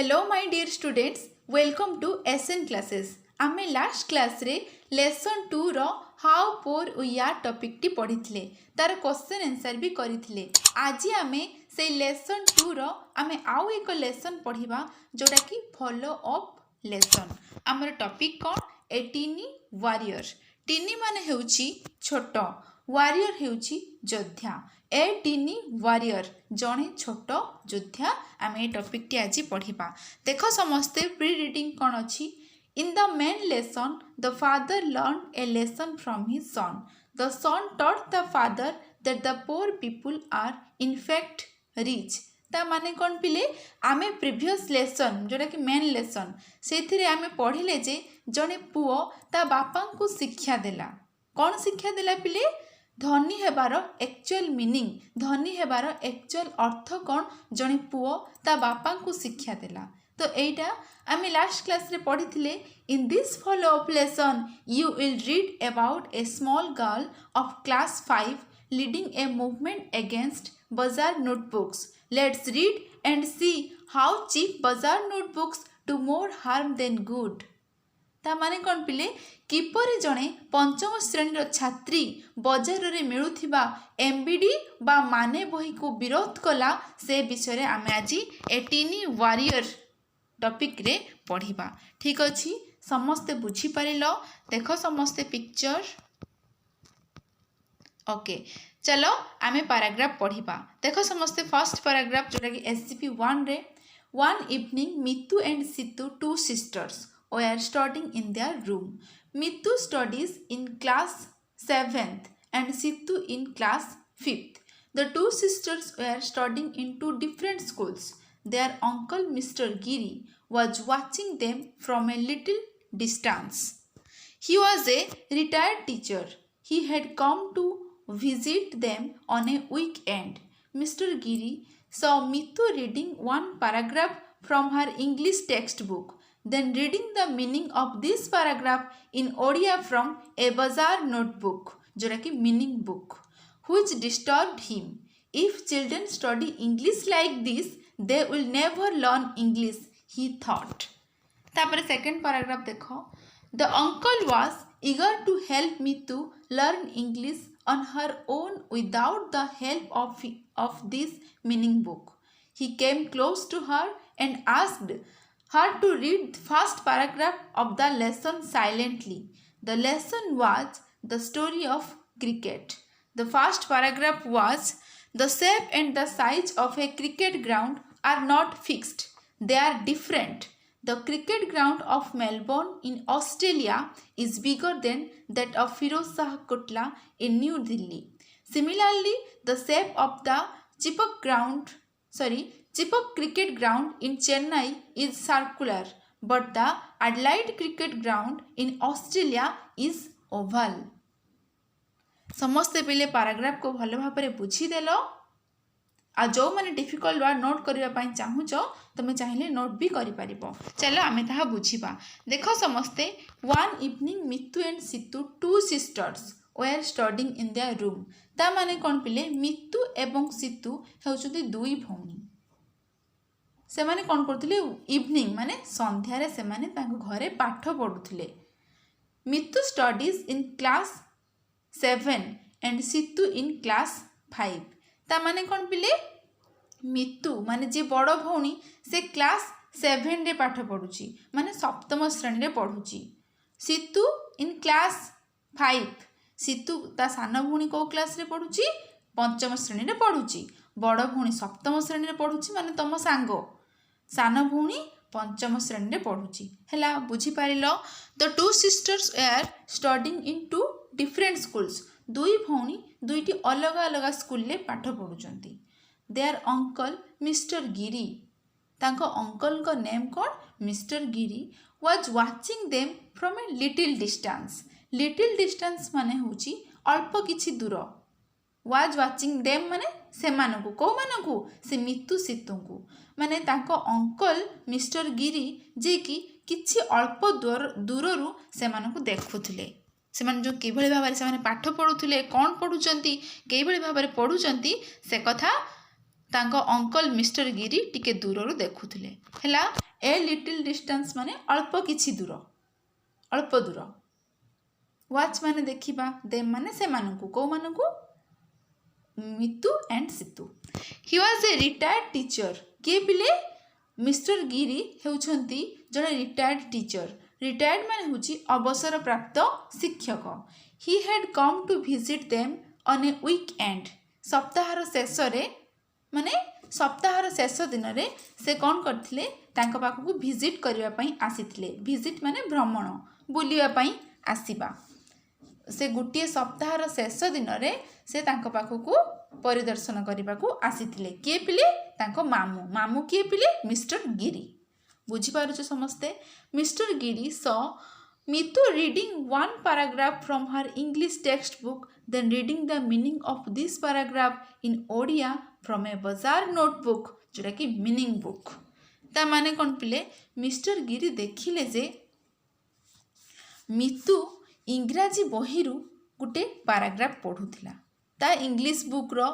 Hello my dear students, welcome to SN classes. आमे last class रे lesson 2 रो how poor we are topic टी पढ़िथिले तार क्वेश्चन आंसर भी करिथिले। आज आमे से लेसन 2 रो आमे आउ एक लेसन पढ़िबा जोटा कि फॉलो अप लेसन। हमर टॉपिक कोन ए टीनी वॉरियर। टीनी माने हेउची छोट, वॉरियर हेउची योद्धा। ए टीनी वॉरियर जणे छोट योद्धा। आम ए टॉपिक टी आज पढ़िबा। देखो समस्ते प्री रीडिंग कौन अच्छी। In the main lesson the father learn a lesson from his son. The son taught the father that the poor people are in fact rich. ता माने कौन पिले आमे प्रीवियस लेसन जोटा कि मेन लेसन से आमे पढ़िले जे जणे पुओ ता बापा को शिक्षा देला। कौन शिक्षा देला पिले? धनी हेबार एक्चुअल मीनिंग, धनी हेबार एक्चुअल अर्थ कौन जणे पुओ ता बापा को शिक्षा देला। तो एटा आमे लास्ट क्लास रे पढ़ी थिले। In this follow up lesson you will read about a small girl of class 5 leading a movement against बाजार notebooks. Let's read and see how cheap बाजार notebooks do more harm than good. ता माने कौन पिले किपरि जणे पंचम श्रेणी छात्री बजार रे मिलुथिबा एमबीडी बा माने बही को विरोध कला से विषय रे आमे आज ए टीनी वॉरियर टॉपिक रे पढ़िबा। ठीक अछि, समस्ते बुझी पारिलो। देखो समस्ते पिक्चर। ओके चलो आमे पैराग्राफ पढ़िबा। देखो समस्ते फर्स्ट पैराग्राफ जोटा कि एससीपी 1 रे one evening Mitu and Situ two sisters were studying in their room. Mittu studies in class 7th and Sittu in class 5th. The two sisters were studying in two different schools. Their uncle Mr. Giri was watching them from a little distance. He was a retired teacher. He had come to visit them on a weekend. Mr. Giri saw Mittu reading one paragraph from her English textbook, then reading the meaning of this paragraph in Odia from a bazaar notebook, जोटा कि meaning book, which disturbed him. If children study English like this, they will never learn English, he thought. तापर second paragraph देखो. The uncle was eager to help me to learn English on her own without the help of this meaning book. He came close to her and asked her to read the first paragraph of the lesson silently. The lesson was the story of cricket. The first paragraph was, the shape and the size of a cricket ground are not fixed. They are different. The cricket ground of Melbourne in Australia is bigger than that of Firoz Shah Kotla in New Delhi. Similarly, the shape of the Chipok cricket ground in Chennai is circular, but the Adelaide cricket ground in Australia is oval. समस्ते पिले paragraph को भल भाव बुझीदेल। आ जो मैंने difficult word note करने चाहूच तुम चाहिए नोट भी कर। चलो आम ता बुझा। देख समस्ते one evening Mitu and Situ two sisters were studying in their room. ता माने कौन पिले मितु एवं सीतु होउछन्ति दुई भौणी। से माने कौन करथिले इवनिंग माने संध्यारे से माने तांको घरे पाठ पढुथिले। Mitu studies in class 7 and Situ in class 5। ता माने कौन पिले मितु माने जे बड़ भौणी से क्लास 7 रे पाठ पढुची माने सप्तम श्रेणी रे पढुची। Situ in class 5। सीतु ता सान भौणी को क्लास रे पढुची? पंचम श्रेणी रे पढुची। बड़ भौणी सप्तम श्रेणी रे पढुची माने तम सांगो। सान भौणी पंचम श्रेणी रे पढुची। हैला बुझी पारिलो। The two sisters are studying in two different schools. दुई भौणी दुईटी अलग अलग स्कूल ले पाठ पढुचंती। देयर अंकल मिस्टर गिरी, तांको अंकल को नेम कौन? Mister Giri was watching them from a little distance. Little distance माने होची अल्प किछि दूर। वाज वाचिंग देम माने सेमानकु, को मानकु? से मितु सीतु माने तांको अंकल मिस्टर गिरी जे कि किछि अल्प दूररु सेमानकु देखुथिले। सेमान जो किभଳି भाबरे सेमाने पाठ पढुथिले, कोन पढुचंती, किभଳି भाबरे पढुचंती से कथा तांको अंकल मिस्टर गिरी टिके दूररु देखुथिले। हैला ए लिटिल डिस्टेंस माने अल्प किछि दूर, अल्प दूर। वाच माने देखिबा, देम माने से मानकु, को मानकु, Mitu and Situ. He was a retired teacher. किए पिले? मिस्टर गिरी हेउछंती जने रिटायर्ड टीचर। रिटायर्ड माने हुची अवसर प्राप्त शिक्षक। He had come to visit them on a weekend. सप्ताहर शेष रे माने सप्ताहर शेष दिन रे से कौन करथिले, तांको पाखकु विजिट करिवा पई आसीथिले। विजिट माने भ्रमण, बुलिवा पई आसीबा। से गोटे सप्ताहर शेष दिन रे से तांको पाखकु परिदर्शन करने आसीथिले। किए पिले? तांको मामू। मामू किए पिले? मिस्टर गिरी। बुझी पारुछ समस्ते? Mister Giri saw Mitu reading one paragraph from her English text book, then reading the meaning of this paragraph in Odia from a बाजार नोटबुक, जोटा कि मीनिंग बुक। ता माने कौन पिले? मिस्टर गिरी देखिले जे मितु इंग्राजी बहिरू गोटे पैराग्राफ पढ़ुला, ता इंग्लिश बुक रो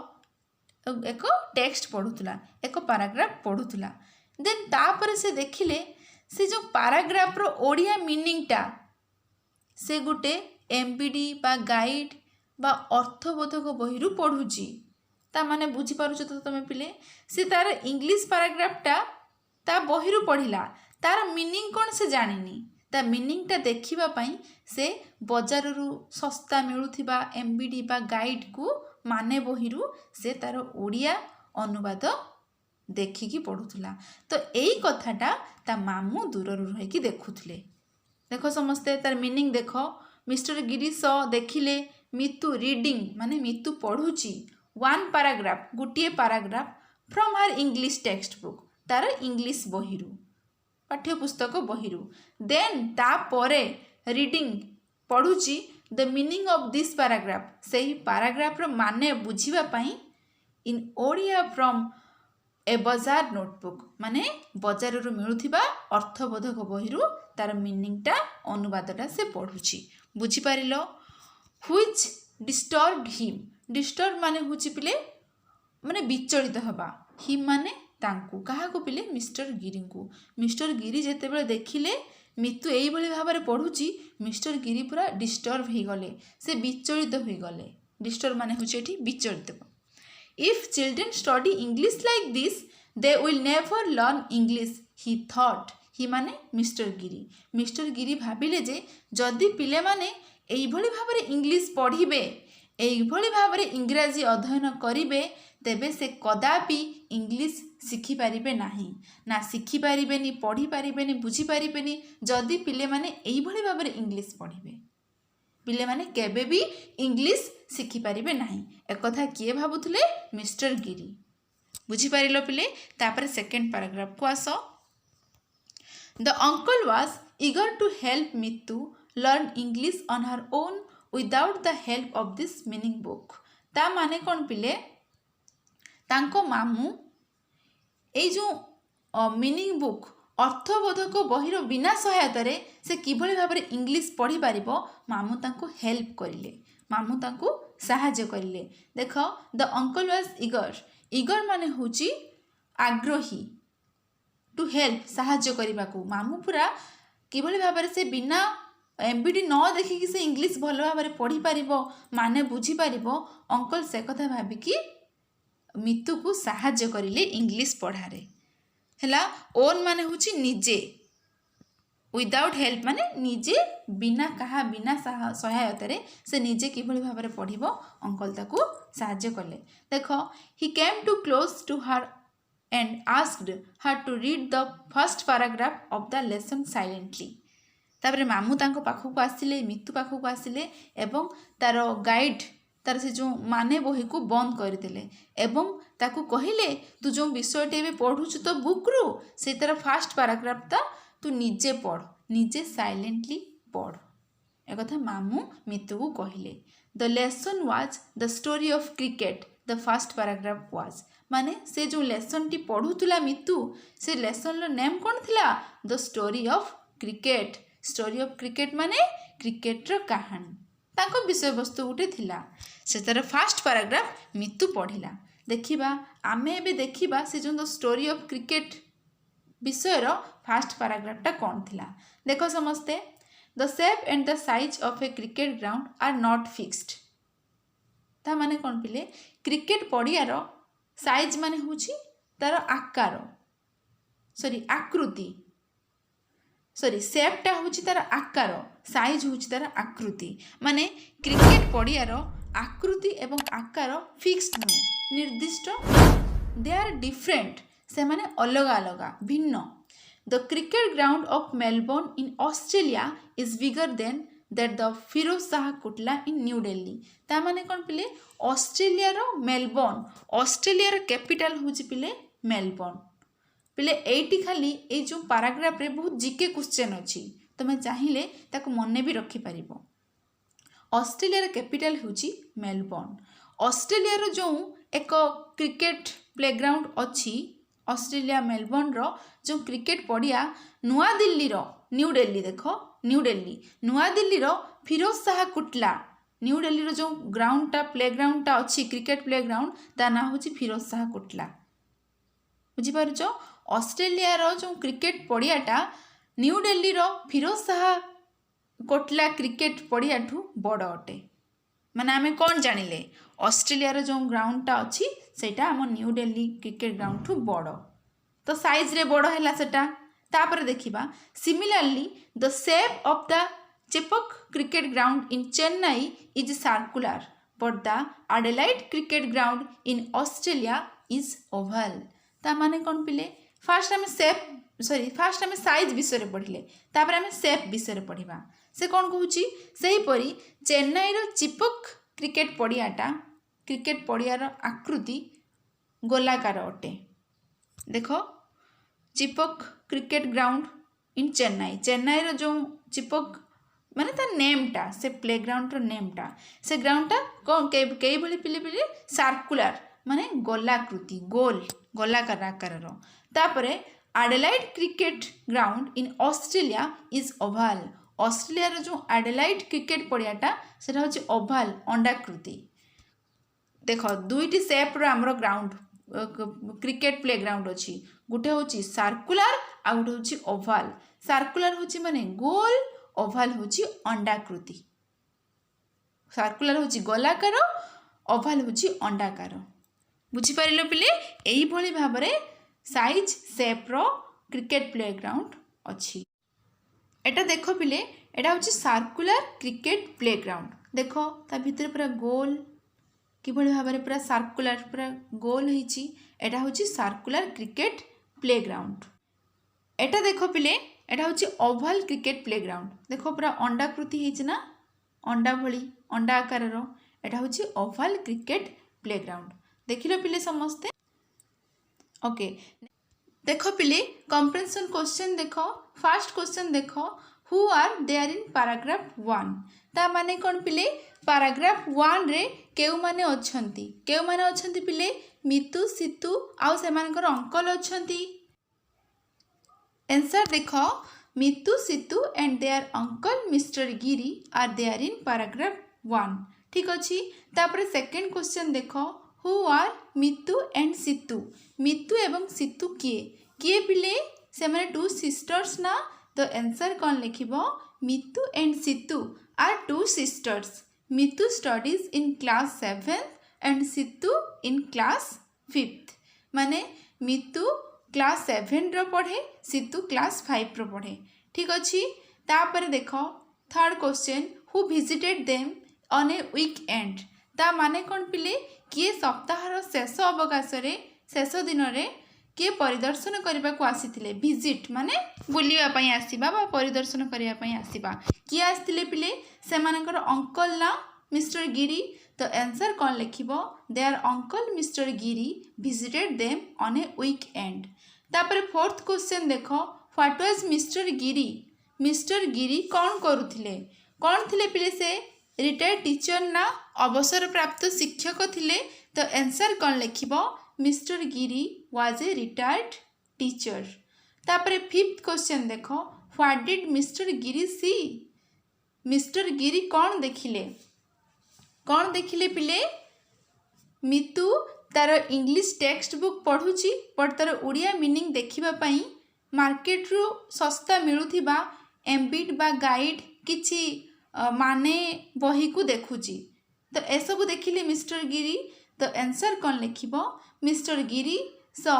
एक टेक्स्ट पढ़ुला, एक पैराग्राफ पढ़ुला। देन तापर से देखिले से जो पैराग्राफ रो ओडिया मीनिंगटा से गोटे एमबीडी बा गाइड बा अर्थबोधक बहिरू पढ़ुची। ता माने बुझी पारुछ तो तमे पिले? से तार इंग्लिश पैराग्राफटा ता बहिरू पढ़िला, तार मीनिंग कौन से जानिनी। ता मीनिंगटा देखिबा पई से बजाररू सस्ता मिलुथिबा एमबीडी बा गाइड को माने बहिरू से तार ओडिया अनुवाद देखिकी पढ़ुला। तो यही कथाटा ता मामू दूररू रहीकि देखुथले। देखो समस्ते तार मीनिंग देखो। मिस्टर गिरी सॉ देखिले मितु रीडिंग माने मितु पढ़ुची वन पैराग्राफ, गोटे paragraph from her English text book, तार इंग्लिश बहिरू, पाठ्यपुस्तक बहिरू। देन तापरे रीडिंग पढ़ुची the meaning of this paragraph, सही पैराग्राफ रो माने बुझिबा पई इन ओडिया फ्रॉम ए बाजार नोटबुक, माने बजाररू मिलुथिबा अर्थबोधक बहिरू तार मीनिंगटा अनुवादटा से पढ़ुची। बुझी पारिलो? Which disturbed him. डिस्टर्ब माने हुची पिले माने विचलित हबा। हिम माने तांकु, कहा को पिले? मिस्टर गिरी को। मिस्टर गिरी जेतेबेले देखिले मितु एई भली भाबरे पढ़ुची, मिस्टर गिरी पूरा डिस्टर्ब हो गले, से विचलित हो गले। डिस्टर्ब माने हुची एठी विचलित। If children study English like this, they will never learn English, he thought. ही माने मिस्टर गिरी। मिस्टर गिरी भाविले जे जदि पिले माने एई भली भाबरे इंग्लिश पढ़िबे, एई भली भाबरे इंग्राजी अध्ययन करिबे, तेबे से कदापि इंग्लिश शिखि पारिबे नाही। ना शिखि पारिबेनी, पढ़ी पारिबेनी, बुझी पारिबेनी जदि पिले माने एई भली भाबरे इंग्लिश पढ़िबे। पिले माने केबे भी इंग्लिश शिखि पारिबे नाही। एक कथा किए भाबुथले? मिस्टर गिरी। बुझी पारिलो पिले? तापर सेकंड पैराग्राफ को आसो। The uncle was eager to help Mitu learn English on her own without the help of this meaning book. ता माने कौन पिले? तांको मामू ए जो मीनिंग बुक अर्थबोधक बहिर बिना सहायतार से किभली भाबरे इंग्लिश पढ़ी पारिबो, मामू तांको हेल्प करिले, मामू तांको साहाय्य करिले। देख the uncle was eager. Eager माने हुची आग्रही, टू हेल्प साहाय्य करिबाकू। मामू पूरा किभली भाबरे से बिना एमबीडी न देखिकी से इंग्लिश भल भाबरे पढ़ी पारिबो, माने बुझी पारिबो, अंकल से कथा भाबिकी मितु को साहाय्य करिले इंग्लिश पढ़ारे। हैला ओन माने हुची निजे, विदाउट हेल्प माने निजे बिना कहा बिना सहायतार से निजे किभली भाबरे पढ़िबो, अंकल ताकू साहाय्य कले। देखो he came to close to her and asked her to read the first paragraph of the lesson silently. तापरे मामू तांको पाखकू आसिले, मितु पाखकू आसिले एवं तार गाइड तार से जो माने बही को बंद करदेले एवं ताकू कहिले तू जो विषयटे भी पढ़ुचु तो बुक रु से तार फास्ट पैराग्राफटा तू निजे पढ़, निजे साइलेंटली पढ़। एक कथा मामू मितु को कहिले। The lesson was the story of cricket, the first paragraph was, माने से जो लेसन टी पढ़ुला मितु से लेसन रो नेम कौन थिला? The story of cricket. Story of cricket माने क्रिकेट रो कहानी, ताको विषय वस्तु गोटे थिला। से तार फास्ट पैराग्राफ मितु पढ़िला। देखिबा आमे एबे देखिबा से जो द स्टोरी ऑफ क्रिकेट विषयर फास्ट पैराग्राफटा कौन थिला देख समस्ते the shape and the size of a cricket ground are not fixed ता माने कौन पिले क्रिकेट पड़ियार साइज माने होची तार आकार सॉरी आकृति सॉरी शेपटा होची तार आकार साइज होची तार आकृति माने क्रिकेट पड़ियार आकृति एवं आकार फिक्स्ड नुहे निर्दिष्ट दे आर डिफरेंट से माने अलग अलग भिन्न the cricket ground of Melbourne in Australia is bigger than that the Feroz Shah Kotla in New Delhi ता माने कौन पिले ऑस्ट्रेलिया रो मेलबोर्न ऑस्ट्रेलिया रो कैपिटल होची पिले मेलबोर्न पिले एटी खाली ए जो पैराग्राफ रे बहुत जीके क्वेश्चन अछि तमे चाहिले ताको मने भी रखि परिबो ऑस्ट्रेलिया रो कैपिटल होची मेलबोर्न ऑस्ट्रेलिया रो जो एक क्रिकेट प्लेग्राउंड अछि ऑस्ट्रेलिया मेलबोर्न रो जो क्रिकेट पड़िया नुआ दिल्ली रो न्यू दिल्ली देखो न्यू दिल्ली नुआ दिल्ली रो फिरोज शाह कोटला न्यू दिल्ली रो जो ग्राउंडटा प्लेग्राउंडटा अछि क्रिकेट प्लेग्राउंड ता ना होची फिरोज शाह कोटला बुझी पारुचो ऑस्ट्रेलिया रो जो क्रिकेट पड़ियाटा न्यू दिल्ली रो फिरोज शाह कोटला क्रिकेट पड़िया ठू बड़ अटे माने आमे कौन जानिले ऑस्ट्रेलिया रो जो ग्राउंडटा अछि सेटा हम न्यू दिल्ली क्रिकेट ग्राउंड ठू बड़ तो साइज रे बड़ हैला सेटा तापर देखिबा similarly the shape of the Chepauk cricket ground in Chennai is circular but the Adelaide cricket ground in Australia is Oval ता माने कौन पिले फास्ट आम शेप सॉरी फास्ट आम साइज विषय पढ़िले तापर आम शेप विषय पढ़ा से कौन कहूँ से परी चेन्नई रो चिपक क्रिकेट पड़ियाटा क्रिकेट पड़ियार आकृति गोलाकार अटे देख Chepauk cricket ground in Chennai Chennai रो जो चिपक माने ता नेमटा से प्लेग्राउंड रो नेमटा से ग्राउंडटा कौन कई भली पिले पिले सर्कुलर माने गोलाकृति गोल गोलाकार आकार तापरे Adelaide cricket ground in Australia is oval Australia रो जो एडिलेड क्रिकेट पड़ियाटा सेटा होची ओवल अंडाकृति देखो दुईटी शेप रो हमरो ग्राउंड क्रिकेट प्लेग्राउंड अछि गुटे होची सर्कुलर आ गुटे होची ओवल सर्कुलर होची माने गोल ओवल होची अंडाकृति सर्कुलर होची गोलाकार ओवल होची अंडाकार बुझी पारिलो पिले एही भली भाबरे साइज शेप रो क्रिकेट प्लेग्राउंड अछि एटा देखो पिले एटा होची सर्कुलर क्रिकेट प्लेग्राउंड देखो ता भितर पूरा गोल किभली भाबरे पूरा सर्कुलर पूरा गोल होईची एटा होची सर्कुलर क्रिकेट प्लेग्राउंड एटा देखो पिले एटा होची ओवल क्रिकेट प्लेग्राउंड देखो पूरा अंडाकृति होईची ना अंडा भली अंडा आकार रो एटा होची ओवल क्रिकेट प्लेग्राउंड देखिलो पिले समस्ते ओके देखो पिले कंप्रेंशन क्वेश्चन देखो फर्स्ट क्वेश्चन देखो who are there in paragraph 1 ता माने कोन पिले पैराग्राफ 1 रे केउ माने अछंती पिले मितु सितु आउ सेमानकर अंकल अछंती आंसर देखो Mitu Situ and their uncle mister Giri are there in paragraph 1 ठीक अछि तापर सेकंड क्वेश्चन देखो who are Mitu and Situ Mitu एवं सितु किए पिले से माने टू सिस्टर्स ना तो आंसर कौन लिखिबो Mitu and Situ are two sisters Mitu studies in class 7 and Situ in class 5 माने मितु क्लास 7 रो पढ़े सितु क्लास 5 रो पढ़े ठीक अछि तापर देखो third question who visited them on a weekend ता माने कौन पिले किए सप्ताहर शेष अवकाश रे शेष दिन रे किए परिदर्शन करने को आसीथिले विजिट माने बुलिया पई आसीबा बा परिदर्शन करिया पई आसीबा किए आसीथिले पिले से मानकर अंकल ना मिस्टर गिरी तो आंसर कौन लिखिबो their uncle mister Giri visited them on a weekend तापर फोर्थ क्वेश्चन देखो व्हाट वाज मिस्टर गिरी कौन करुथिले कौन थिले पिले से रिटायर्ड टीचर ना अवसर प्राप्त शिक्षक थिले तो आंसर कौन लिखिबो mister Giri was a retired teacher तापर फिफ्थ क्वेश्चन देखो what did mister Giri see mister Giri कौन देखिले पिले मितु तार इंग्लिश टेक्स्ट बुक पढ़ुची बट तार ओडिया मीनिंग देखिबा पई मार्केट रू सस्ता मिलुथिबा एम्बिट बा गाइड किछि माने बही को देखुची। तो एसबू देखिले मिस्टर गिरी। तो आंसर कौन लिखिबो? Mister Giri saw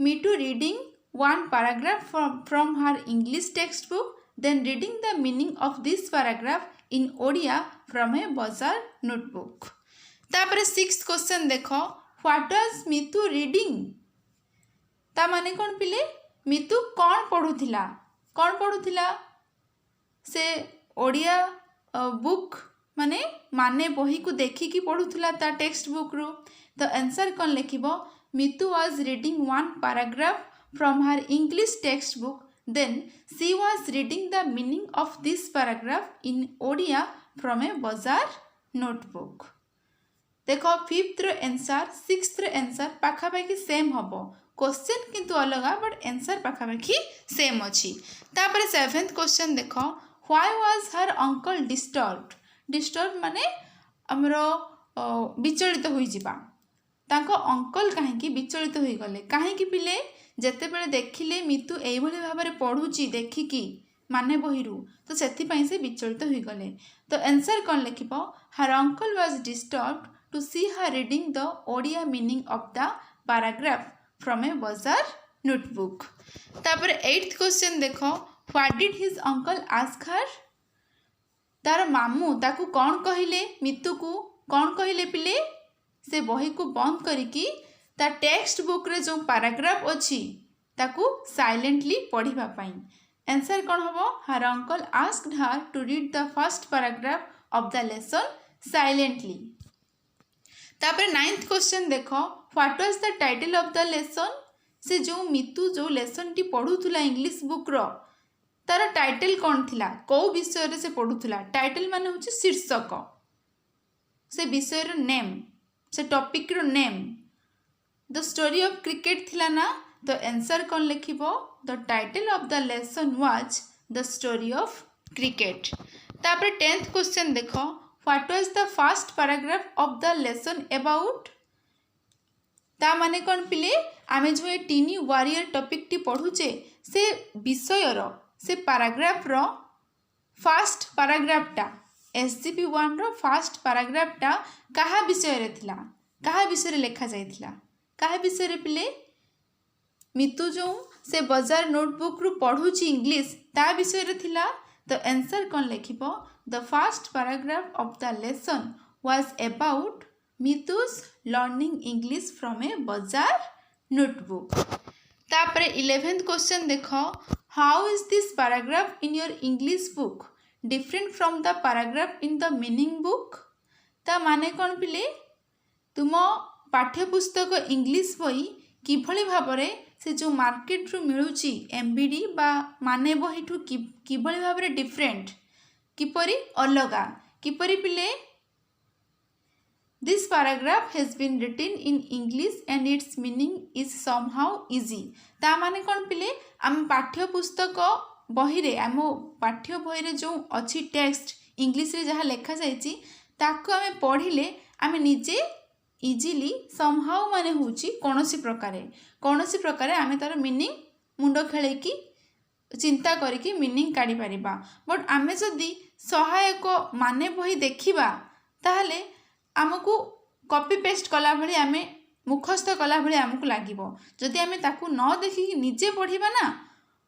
Mitu reading one paragraph from her English textbook, then reading the meaning of this paragraph in Odia from a Bazaar notebook. तापरे 6th क्वेश्चन देखो, what was मितु reading? ता माने कौन पिले? मितु कौन पढ़ुथिला? कौन पढ़ुथिला? से ओडिया बुक माने बही को देखी की पढ़ुथिला ता टेक्स्ट बुक रू। तो आंसर कौन लिखिबो? Mitu was reading one paragraph from her English textbook, then she was reading the meaning of this paragraph in Odia from a Bazaar notebook. देखो 5th रो आंसर 6th रो आंसर पाखापाखी सेम हबो, question किंतु अलगा but answer पाखापाखी same अछि। तापर 7th question देखो, why was her uncle disturbed? Disturb माने हमरो विचलित होई जिबा। तांको अंकल काहेकि विचलित होई गले? काहेकि पिले जेतेबेले देखिले मितु एइभली भाबरे पढुची देखिकी माने बहिरू, तो सेथिपाई से विचलित होई गले। तो आंसर कौन लिखिबो? Her uncle was disturbed to see her reading the Odia meaning of the paragraph from a बाजार नोटबुक। तापर 8th क्वेश्चन देखो, what did his uncle ask her? तार मामू ताकू कौन कहिले? मितु को कौन कहिले पिले? से बही को बंद करिकी ता टेक्स्ट बुक रे जो पैराग्राफ अछि ताकू साइलेंटली पढ़िबा पाई। आंसर कौन हबो? Her uncle asked her to read the first paragraph of the lesson silently. तापर 9th क्वेश्चन देखो, what was the title of the lesson? से जो मितु जो लेसन टी पढुथुला इंग्लिश बुक रो तार टाइटल कौन थिला? को विषय रे से पढुथुला? टाइटल माने होची शीर्षक, से विषय रो नेम, से टॉपिक रो name. The story of cricket थिला ना? तो आंसर कौन लिखिबो? The title of the lesson was the story of cricket. तापर 10th क्वेश्चन देखो, what was the first paragraph of the lesson about? ता माने कौन पिले? आमे जो ए टीनी वॉरियर टॉपिक टी पढुचे से विषय रो से पैराग्राफ रो फर्स्ट पैराग्राफ टा SGP1 रो फर्स्ट पैराग्राफ टा कहा विषय रे थिला? कहा विषय रे लिखा जाइथिला? कहा विषय रे पिले? मितु जो से बाजार नोटबुक रु पढुची इंग्लिश ता विषय रे थिला। तो आंसर कौन लिखिबो? The first paragraph of the lesson was about Mitu's learning English from a बाजार नोटबुक। तापरे 11th क्वेश्चन देखो, how is this paragraph in your English book different from the paragraph in the meaning book? ता माने कौन पिले? तुम पाठ्यपुस्तक English बही किभली भाबरे से जो मार्केट रु मिलुची एमबीडी बा माने बही ठू किभली भाबरे डिफरेंट, किपरि अलगा, किपरि पिले? This paragraph has been written in English and its meaning is somehow easy. ता माने कौन पिले? आम पाठ्यपुस्तक बही रे आम पाठ्य बही रे जो अच्छी टेक्स्ट इंग्लिश रे जहाँ लेखा जाइछि ताकू आमे पढ़िले आमे निजे इजिली समहाउ माने होची कोनोसी प्रकारे आमे तार मीनिंग मुंड खेलेकी चिंता करिकी मीनिंग काढ़ी पारिबा। बट आमे जदि सहायक माने बही देखिबा ताहले आमको कॉपी पेस्ट कला भली आमे मुखस्थ कला भली आमको लागिबो। जदि आमे ताकू न देखिकी निजे पढ़िबा ना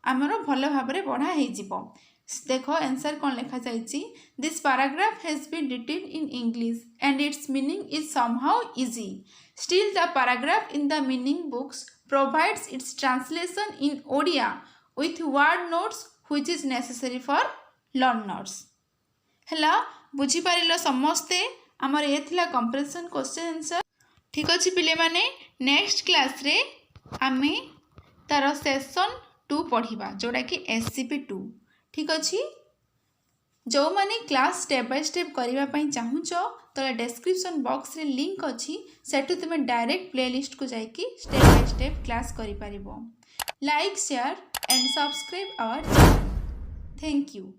आमर भल भाबरे पढ़ा हेइ जिवो। देखो आंसर कौन लिखा जाइछि? This paragraph has been written in English and its meaning is somehow easy, still the paragraph in the meaning books provides its translation in Odia with word notes which is necessary for learners. हैला बुझी पारिलो समस्ते? आमर ये थिला comparison question answer. ठीक अछि पिले माने, नेक्स्ट क्लास रे आमे तार सेशन 2 पढ़िबा जोड़ा कि SCP2। ठीक अच्छी जो माने क्लास स्टेप बाय स्टेप करने चाहूच तो डिस्क्रिप्शन बॉक्स रे लिंक अच्छी सेठू तुम डायरेक्ट प्लेलिस्ट को जाइए स्टेप बाय स्टेप क्लास करि परिबो। Like share and subscribe our channel. Thank you.